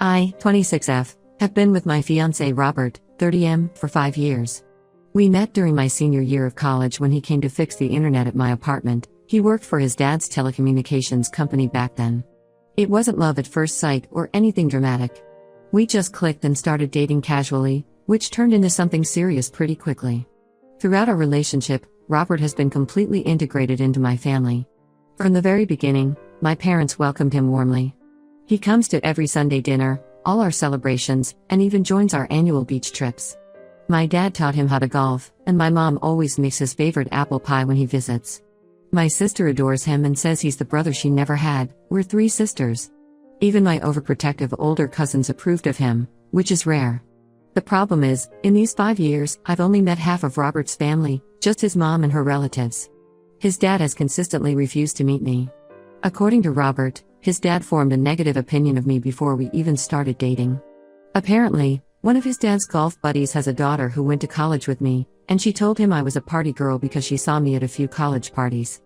I, 26F, have been with my fiancé Robert, 30M, for 5 years. We met during my senior year of college when he came to fix the internet at my apartment. He worked for his dad's telecommunications company back then. It wasn't love at first sight or anything dramatic. We just clicked and started dating casually, which turned into something serious pretty quickly. Throughout our relationship, Robert has been completely integrated into my family. From the very beginning, my parents welcomed him warmly. He comes to every Sunday dinner, all our celebrations, and even joins our annual beach trips. My dad taught him how to golf, and my mom always makes his favorite apple pie when he visits. My sister adores him and says he's the brother she never had. We're 3 sisters. Even my overprotective older cousins approved of him, which is rare. The problem is, in these 5 years, I've only met half of Robert's family, just his mom and her relatives. His dad has consistently refused to meet me. According to Robert, his dad formed a negative opinion of me before we even started dating. Apparently, one of his dad's golf buddies has a daughter who went to college with me, and she told him I was a party girl because she saw me at a few college parties.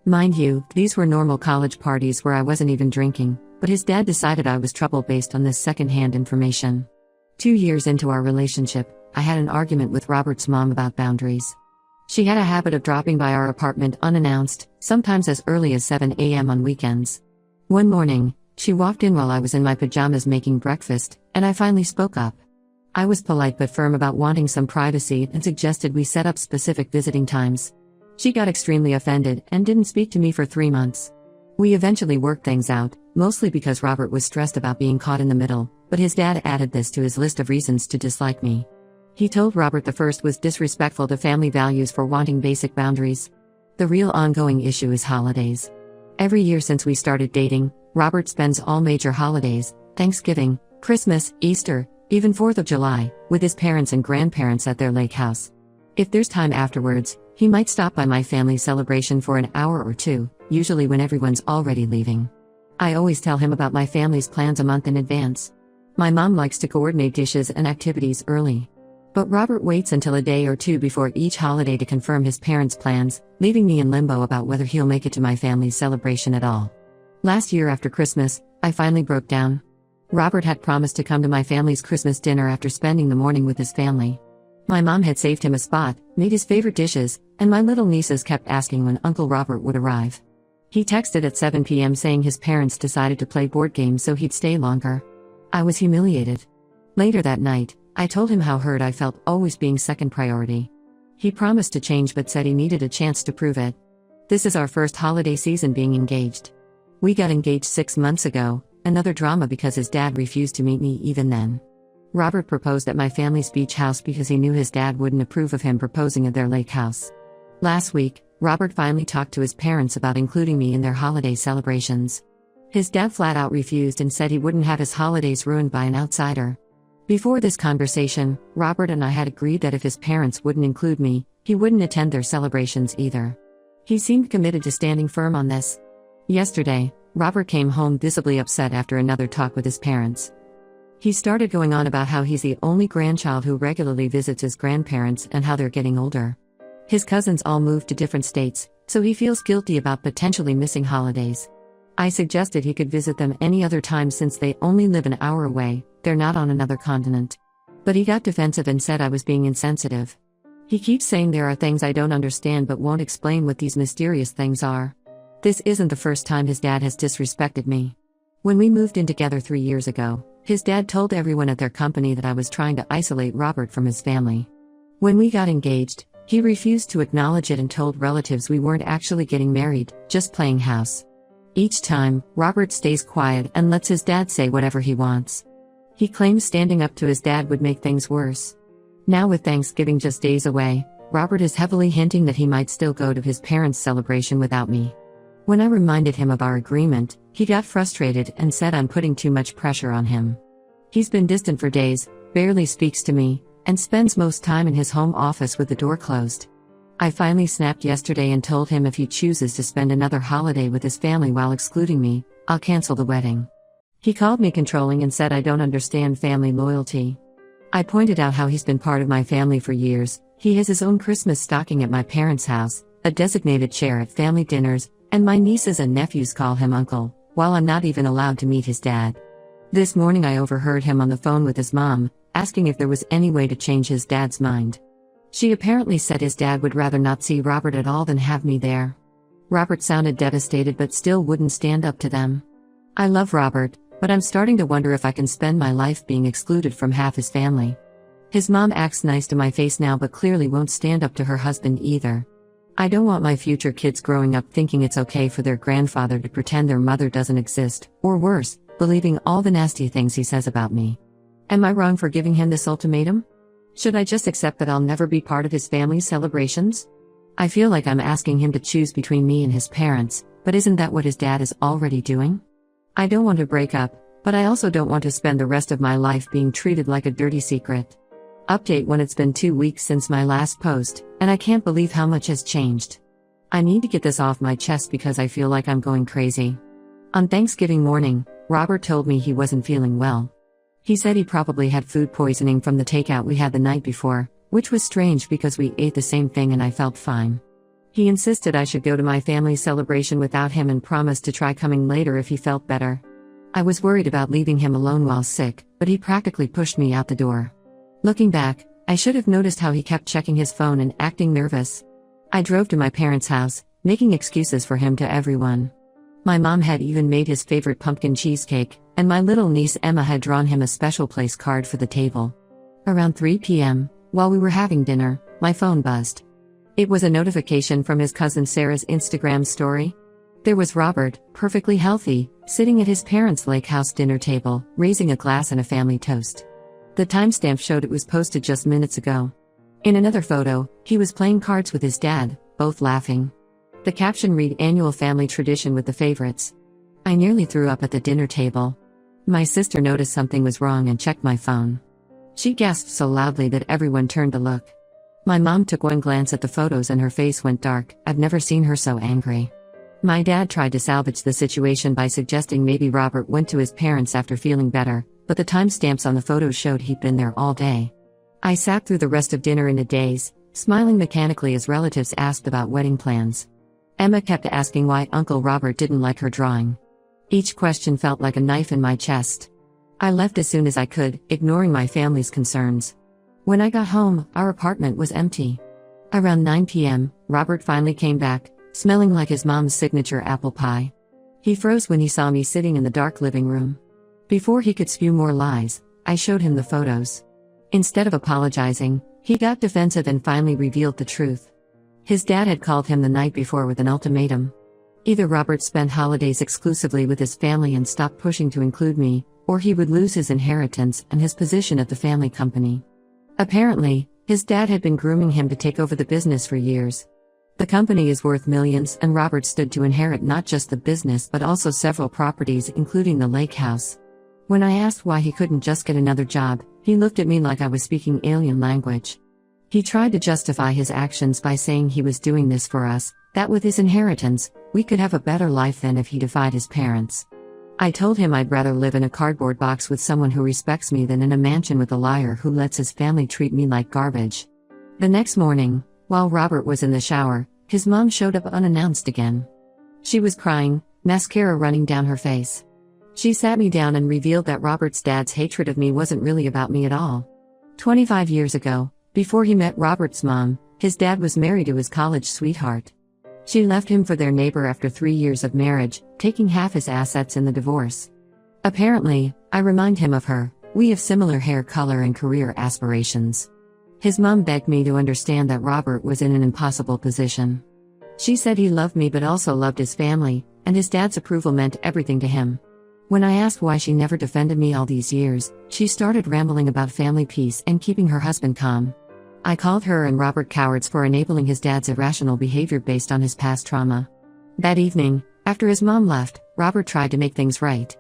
Mind you, these were normal college parties where I wasn't even drinking, but his dad decided I was trouble based on this secondhand information. 2 years into our relationship, I had an argument with Robert's mom about boundaries. She had a habit of dropping by our apartment unannounced, sometimes as early as 7 a.m. on weekends. One morning, she walked in while I was in my pajamas making breakfast, and I finally spoke up. I was polite but firm about wanting some privacy and suggested we set up specific visiting times. She got extremely offended and didn't speak to me for 3 months. We eventually worked things out, mostly because Robert was stressed about being caught in the middle, but his dad added this to his list of reasons to dislike me. He told Robert the first was disrespectful to family values for wanting basic boundaries. The real ongoing issue is holidays. Every year since we started dating, Robert spends all major holidays, Thanksgiving, Christmas, Easter, even 4th of July, with his parents and grandparents at their lake house. If there's time afterwards, he might stop by my family's celebration for an hour or 2, usually when everyone's already leaving. I always tell him about my family's plans a month in advance. My mom likes to coordinate dishes and activities early. But Robert waits until a day or 2 before each holiday to confirm his parents' plans, leaving me in limbo about whether he'll make it to my family's celebration at all. Last year after Christmas, I finally broke down. Robert had promised to come to my family's Christmas dinner after spending the morning with his family. My mom had saved him a spot, made his favorite dishes, and my little nieces kept asking when Uncle Robert would arrive. He texted at 7 p.m. saying his parents decided to play board games so he'd stay longer. I was humiliated. Later that night, I told him how hurt I felt always being second priority. He promised to change but said he needed a chance to prove it. This is our first holiday season being engaged. We got engaged 6 months ago, another drama because his dad refused to meet me even then. Robert proposed at my family's beach house because he knew his dad wouldn't approve of him proposing at their lake house. Last week, Robert finally talked to his parents about including me in their holiday celebrations. His dad flat out refused and said he wouldn't have his holidays ruined by an outsider. Before this conversation, Robert and I had agreed that if his parents wouldn't include me, he wouldn't attend their celebrations either. He seemed committed to standing firm on this. Yesterday, Robert came home visibly upset after another talk with his parents. He started going on about how he's the only grandchild who regularly visits his grandparents and how they're getting older. His cousins all moved to different states, so he feels guilty about potentially missing holidays. I suggested he could visit them any other time since they only live an hour away, they're not on another continent. But he got defensive and said I was being insensitive. He keeps saying there are things I don't understand but won't explain what these mysterious things are. This isn't the first time his dad has disrespected me. When we moved in together 3 years ago, his dad told everyone at their company that I was trying to isolate Robert from his family. When we got engaged, he refused to acknowledge it and told relatives we weren't actually getting married, just playing house. Each time, Robert stays quiet and lets his dad say whatever he wants. He claims standing up to his dad would make things worse. Now with Thanksgiving just days away, Robert is heavily hinting that he might still go to his parents' celebration without me. When I reminded him of our agreement, he got frustrated and said I'm putting too much pressure on him. He's been distant for days, barely speaks to me, and spends most time in his home office with the door closed. I finally snapped yesterday and told him if he chooses to spend another holiday with his family while excluding me, I'll cancel the wedding. He called me controlling and said I don't understand family loyalty. I pointed out how he's been part of my family for years. He has his own Christmas stocking at my parents' house, a designated chair at family dinners, and my nieces and nephews call him uncle, while I'm not even allowed to meet his dad. This morning I overheard him on the phone with his mom, asking if there was any way to change his dad's mind. She apparently said his dad would rather not see Robert at all than have me there. Robert sounded devastated but still wouldn't stand up to them. I love Robert, but I'm starting to wonder if I can spend my life being excluded from half his family. His mom acts nice to my face now but clearly won't stand up to her husband either. I don't want my future kids growing up thinking it's okay for their grandfather to pretend their mother doesn't exist, or worse, believing all the nasty things he says about me. Am I wrong for giving him this ultimatum? Should I just accept that I'll never be part of his family's celebrations? I feel like I'm asking him to choose between me and his parents, but isn't that what his dad is already doing? I don't want to break up, but I also don't want to spend the rest of my life being treated like a dirty secret. Update when it's been 2 weeks since my last post, and I can't believe how much has changed. I need to get this off my chest because I feel like I'm going crazy. On Thanksgiving morning, Robert told me he wasn't feeling well. He said he probably had food poisoning from the takeout we had the night before, which was strange because we ate the same thing and I felt fine. He insisted I should go to my family celebration without him and promised to try coming later if he felt better. I was worried about leaving him alone while sick, but he practically pushed me out the door. Looking back, I should have noticed how he kept checking his phone and acting nervous. I drove to my parents' house, making excuses for him to everyone. My mom had even made his favorite pumpkin cheesecake, and my little niece Emma had drawn him a special place card for the table. Around 3 p.m., while we were having dinner, my phone buzzed. It was a notification from his cousin Sarah's Instagram story. There was Robert, perfectly healthy, sitting at his parents' lake house dinner table, raising a glass and a family toast. The timestamp showed it was posted just minutes ago. In another photo, he was playing cards with his dad, both laughing. The caption read "Annual family tradition with the favorites." I nearly threw up at the dinner table. My sister noticed something was wrong and checked my phone. She gasped so loudly that everyone turned to look. My mom took one glance at the photos and her face went dark. I've never seen her so angry. My dad tried to salvage the situation by suggesting maybe Robert went to his parents after feeling better, but the timestamps on the photos showed he'd been there all day. I sat through the rest of dinner in a daze, smiling mechanically as relatives asked about wedding plans. Emma kept asking why Uncle Robert didn't like her drawing. Each question felt like a knife in my chest. I left as soon as I could, ignoring my family's concerns. When I got home, our apartment was empty. Around 9 p.m., Robert finally came back, smelling like his mom's signature apple pie. He froze when he saw me sitting in the dark living room. Before he could spew more lies, I showed him the photos. Instead of apologizing, he got defensive and finally revealed the truth. His dad had called him the night before with an ultimatum. Either Robert spent holidays exclusively with his family and stopped pushing to include me, or he would lose his inheritance and his position at the family company. Apparently, his dad had been grooming him to take over the business for years. The company is worth millions and Robert stood to inherit not just the business but also several properties including the lake house. When I asked why he couldn't just get another job, he looked at me like I was speaking alien language. He tried to justify his actions by saying he was doing this for us, that with his inheritance, we could have a better life than if he defied his parents. I told him I'd rather live in a cardboard box with someone who respects me than in a mansion with a liar who lets his family treat me like garbage. The next morning, while Robert was in the shower, his mom showed up unannounced again. She was crying, mascara running down her face. She sat me down and revealed that Robert's dad's hatred of me wasn't really about me at all. 25 years ago, before he met Robert's mom, his dad was married to his college sweetheart. She left him for their neighbor after 3 years of marriage, taking half his assets in the divorce. Apparently, I remind him of her. We have similar hair color and career aspirations. His mom begged me to understand that Robert was in an impossible position. She said he loved me but also loved his family, and his dad's approval meant everything to him. When I asked why she never defended me all these years, she started rambling about family peace and keeping her husband calm. I called her and Robert cowards for enabling his dad's irrational behavior based on his past trauma. That evening, after his mom left, Robert tried to make things right.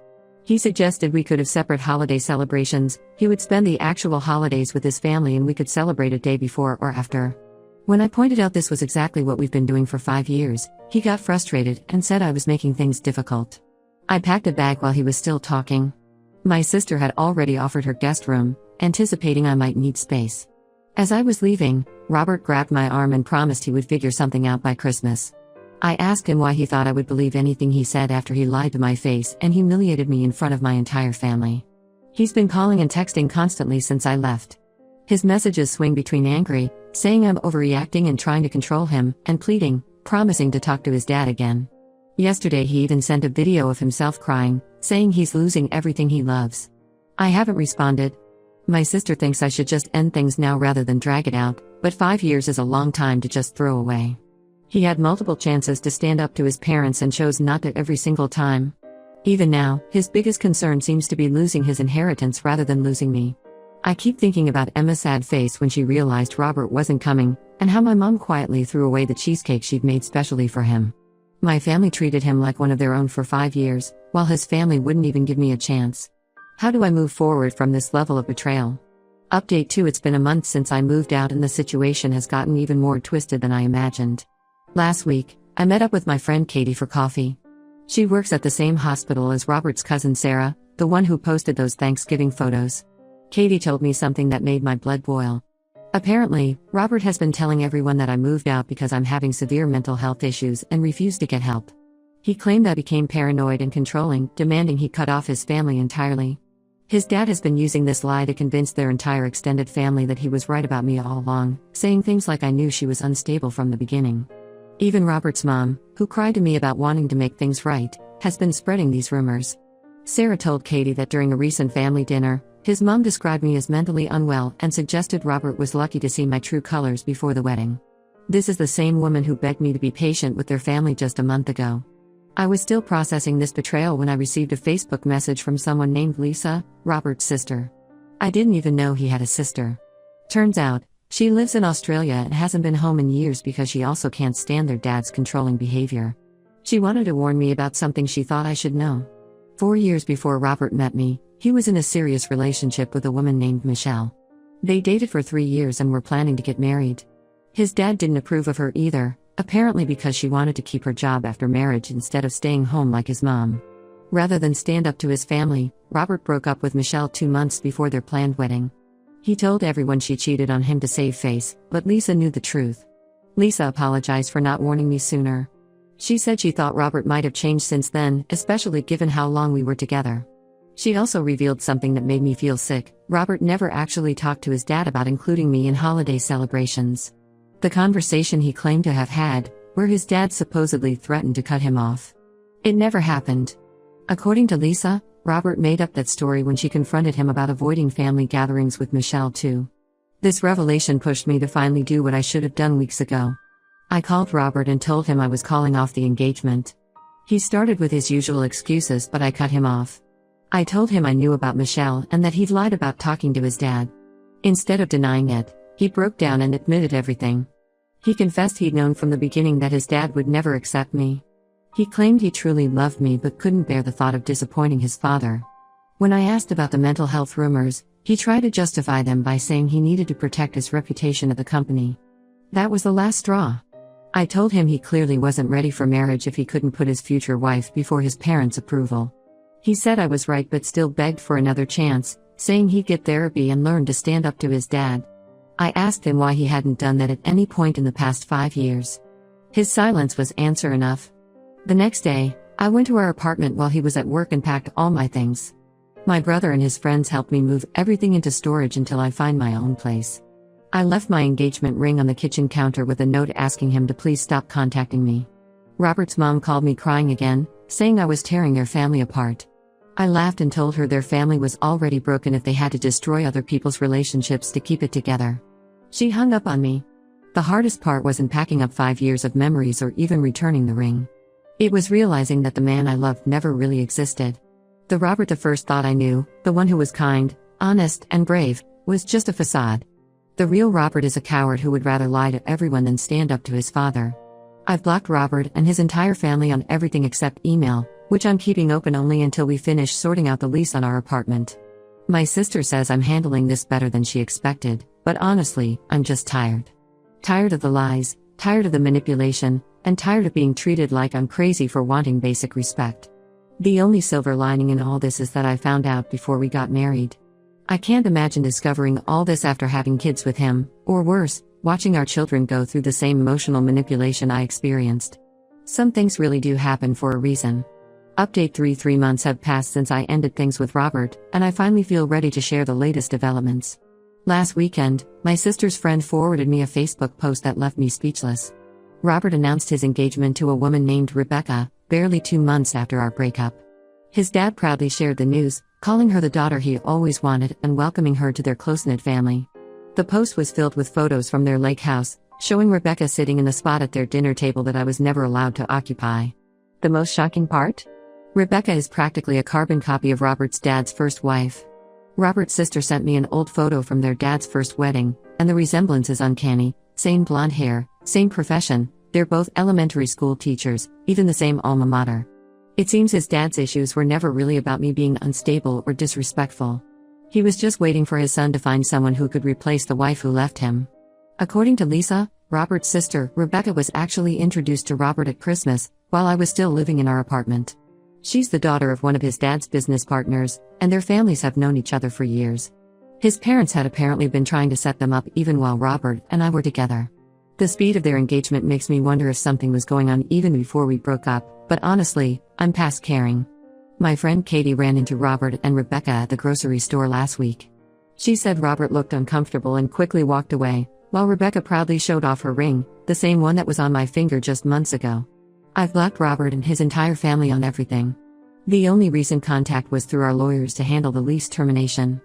He suggested we could have separate holiday celebrations. He would spend the actual holidays with his family and we could celebrate a day before or after. When I pointed out this was exactly what we've been doing for 5 years, he got frustrated and said I was making things difficult. I packed a bag while he was still talking. My sister had already offered her guest room, anticipating I might need space. As I was leaving, Robert grabbed my arm and promised he would figure something out by Christmas. I asked him why he thought I would believe anything he said after he lied to my face and humiliated me in front of my entire family. He's been calling and texting constantly since I left. His messages swing between angry, saying I'm overreacting and trying to control him, and pleading, promising to talk to his dad again. Yesterday he even sent a video of himself crying, saying he's losing everything he loves. I haven't responded. My sister thinks I should just end things now rather than drag it out, but 5 years is a long time to just throw away. He had multiple chances to stand up to his parents and chose not to every single time. Even now, his biggest concern seems to be losing his inheritance rather than losing me. I keep thinking about Emma's sad face when she realized Robert wasn't coming, and how my mom quietly threw away the cheesecake she'd made specially for him. My family treated him like one of their own for 5 years, while his family wouldn't even give me a chance. How do I move forward from this level of betrayal? Update 2: It's been a month since I moved out and the situation has gotten even more twisted than I imagined. Last week, I met up with my friend Katie for coffee. She works at the same hospital as Robert's cousin Sarah, the one who posted those Thanksgiving photos. Katie told me something that made my blood boil. Apparently, Robert has been telling everyone that I moved out because I'm having severe mental health issues and refused to get help. He claimed I became paranoid and controlling, demanding he cut off his family entirely. His dad has been using this lie to convince their entire extended family that he was right about me all along, saying things like I knew she was unstable from the beginning. Even Robert's mom, who cried to me about wanting to make things right, has been spreading these rumors. Sarah told Katie that during a recent family dinner, his mom described me as mentally unwell and suggested Robert was lucky to see my true colors before the wedding. This is the same woman who begged me to be patient with their family just a month ago. I was still processing this betrayal when I received a Facebook message from someone named Lisa, Robert's sister. I didn't even know he had a sister. Turns out, she lives in Australia and hasn't been home in years because she also can't stand their dad's controlling behavior. She wanted to warn me about something she thought I should know. 4 years before Robert met me, he was in a serious relationship with a woman named Michelle. They dated for 3 years and were planning to get married. His dad didn't approve of her either, apparently because she wanted to keep her job after marriage instead of staying home like his mom. Rather than stand up to his family, Robert broke up with Michelle 2 months before their planned wedding. He told everyone she cheated on him to save face, but Lisa knew the truth. Lisa apologized for not warning me sooner. She said she thought Robert might have changed since then, especially given how long we were together. She also revealed something that made me feel sick. Robert never actually talked to his dad about including me in holiday celebrations. The conversation he claimed to have had, where his dad supposedly threatened to cut him off. It never happened. According to Lisa, Robert made up that story when she confronted him about avoiding family gatherings with Michelle too. This revelation pushed me to finally do what I should have done weeks ago. I called Robert and told him I was calling off the engagement. He started with his usual excuses, but I cut him off. I told him I knew about Michelle and that he'd lied about talking to his dad. Instead of denying it, he broke down and admitted everything. He confessed he'd known from the beginning that his dad would never accept me. He claimed he truly loved me but couldn't bear the thought of disappointing his father. When I asked about the mental health rumors, he tried to justify them by saying he needed to protect his reputation at the company. That was the last straw. I told him he clearly wasn't ready for marriage if he couldn't put his future wife before his parents' approval. He said I was right but still begged for another chance, saying he'd get therapy and learn to stand up to his dad. I asked him why he hadn't done that at any point in the past 5 years. His silence was answer enough. The next day, I went to our apartment while he was at work and packed all my things. My brother and his friends helped me move everything into storage until I find my own place. I left my engagement ring on the kitchen counter with a note asking him to please stop contacting me. Robert's mom called me crying again, saying I was tearing their family apart. I laughed and told her their family was already broken if they had to destroy other people's relationships to keep it together. She hung up on me. The hardest part wasn't packing up 5 years of memories or even returning the ring. It was realizing that the man I loved never really existed. The Robert the first thought I knew, the one who was kind, honest, and brave, was just a facade. The real Robert is a coward who would rather lie to everyone than stand up to his father. I've blocked Robert and his entire family on everything except email, which I'm keeping open only until we finish sorting out the lease on our apartment. My sister says I'm handling this better than she expected, but honestly, I'm just tired. Tired of the lies, tired of the manipulation, and tired of being treated like I'm crazy for wanting basic respect. The only silver lining in all this is that I found out before we got married. I can't imagine discovering all this after having kids with him, or worse, watching our children go through the same emotional manipulation I experienced. Some things really do happen for a reason. Update 3 months have passed since I ended things with Robert, and I finally feel ready to share the latest developments. Last weekend, my sister's friend forwarded me a Facebook post that left me speechless. Robert announced his engagement to a woman named Rebecca, barely 2 months after our breakup. His dad proudly shared the news, calling her the daughter he always wanted and welcoming her to their close-knit family. The post was filled with photos from their lake house, showing Rebecca sitting in the spot at their dinner table that I was never allowed to occupy. The most shocking part? Rebecca is practically a carbon copy of Robert's dad's first wife. Robert's sister sent me an old photo from their dad's first wedding, and the resemblance is uncanny. Same blonde hair, same profession, they're both elementary school teachers, even the same alma mater. It seems his dad's issues were never really about me being unstable or disrespectful. He was just waiting for his son to find someone who could replace the wife who left him. According to Lisa, Robert's sister, Rebecca was actually introduced to Robert at Christmas, while I was still living in our apartment. She's the daughter of one of his dad's business partners, and their families have known each other for years. His parents had apparently been trying to set them up even while Robert and I were together. The speed of their engagement makes me wonder if something was going on even before we broke up, but honestly, I'm past caring. My friend Katie ran into Robert and Rebecca at the grocery store last week. She said Robert looked uncomfortable and quickly walked away, while Rebecca proudly showed off her ring, the same one that was on my finger just months ago. I've blocked Robert and his entire family on everything. The only recent contact was through our lawyers to handle the lease termination.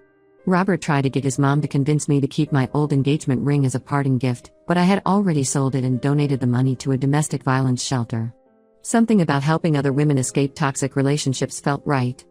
Robert tried to get his mom to convince me to keep my old engagement ring as a parting gift, but I had already sold it and donated the money to a domestic violence shelter. Something about helping other women escape toxic relationships felt right.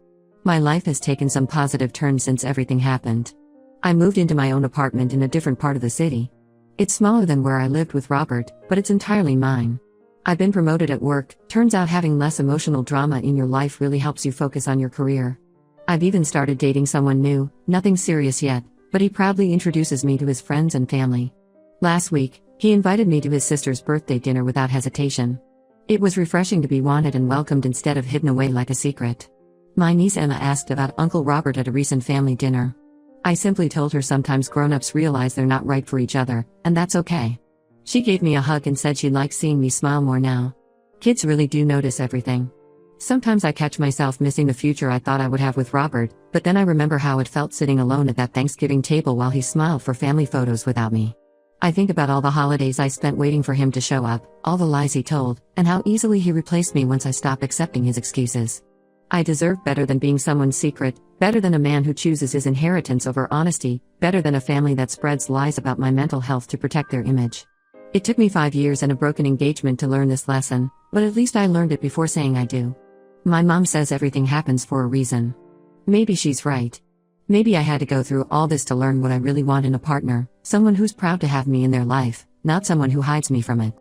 My life has taken some positive turns since everything happened. I moved into my own apartment in a different part of the city. It's smaller than where I lived with Robert, but it's entirely mine. I've been promoted at work. Turns out having less emotional drama in your life really helps you focus on your career. I've even started dating someone new, nothing serious yet, but he proudly introduces me to his friends and family. Last week, he invited me to his sister's birthday dinner without hesitation. It was refreshing to be wanted and welcomed instead of hidden away like a secret. My niece Emma asked about Uncle Robert at a recent family dinner. I simply told her sometimes grown-ups realize they're not right for each other, and that's okay. She gave me a hug and said she likes seeing me smile more now. Kids really do notice everything. Sometimes I catch myself missing the future I thought I would have with Robert, but then I remember how it felt sitting alone at that Thanksgiving table while he smiled for family photos without me. I think about all the holidays I spent waiting for him to show up, all the lies he told, and how easily he replaced me once I stopped accepting his excuses. I deserve better than being someone's secret, better than a man who chooses his inheritance over honesty, better than a family that spreads lies about my mental health to protect their image. It took me 5 years and a broken engagement to learn this lesson, but at least I learned it before saying I do. My mom says everything happens for a reason. Maybe she's right. Maybe I had to go through all this to learn what I really want in a partner, someone who's proud to have me in their life, not someone who hides me from it.